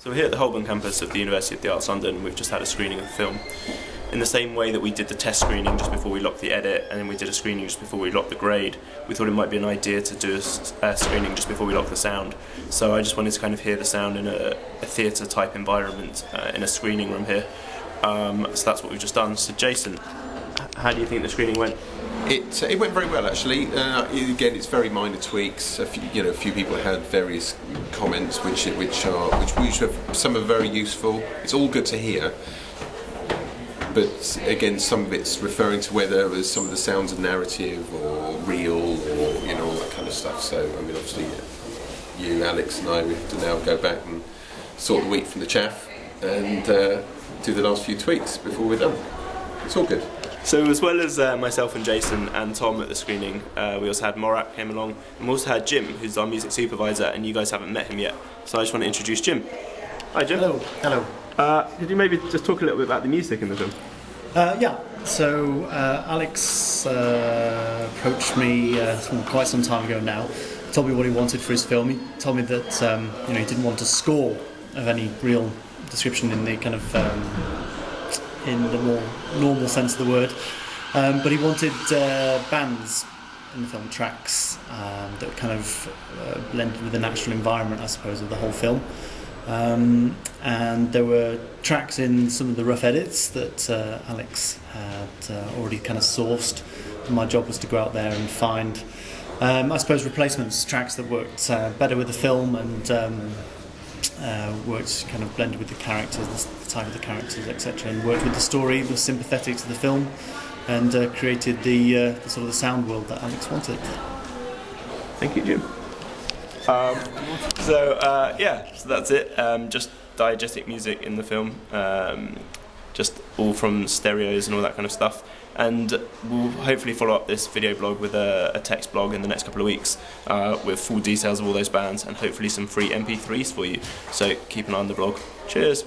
So we're here at the Holborn campus of the University of the Arts London. We've just had a screening of the film. In the same way that we did the test screening just before we locked the edit, and then we did a screening just before we locked the grade, we thought it might be an idea to do a screening just before we locked the sound. So I just wanted to kind of hear the sound in a theatre type environment in a screening room here. So that's what we've just done. So Jason, how do you think the screening went? It went very well actually. Again, it's very minor tweaks. A few people had various comments, which some are very useful. It's all good to hear. But again, some of it's referring to whether it was some of the sounds of narrative or real, or all that kind of stuff. So I mean, obviously, you, Alex, and I have to now go back and sort the wheat from the chaff and do the last few tweaks before we're done. It's all good. So as well as myself and Jason and Tom at the screening, we also had Morat came along, and we also had Jim, who's our music supervisor, and you guys haven't met him yet. So I just want to introduce Jim. Hi Jim. Hello. Hello. Could you maybe just talk a little bit about the music in the film? Yeah. So Alex approached me quite some time ago now. Told me what he wanted for his film. He told me that he didn't want a score of any real description in the kind of in the more normal sense of the word, but he wanted bands in the film, tracks that kind of blended with the natural environment, I suppose, of the whole film. And there were tracks in some of the rough edits that Alex had already kind of sourced. And my job was to go out there and find, I suppose, replacements, tracks that worked better with the film and worked kind of blended with the characters, the type of the characters, etc., and worked with the story, was sympathetic to the film, and created the sort of the sound world that Alex wanted. Thank you, Jim. So that's it. Just diegetic music in the film, just all from stereos and all that kind of stuff. And we'll hopefully follow up this video blog with a text blog in the next couple of weeks with full details of all those bands and hopefully some free MP3s for you. So keep an eye on the blog. Cheers.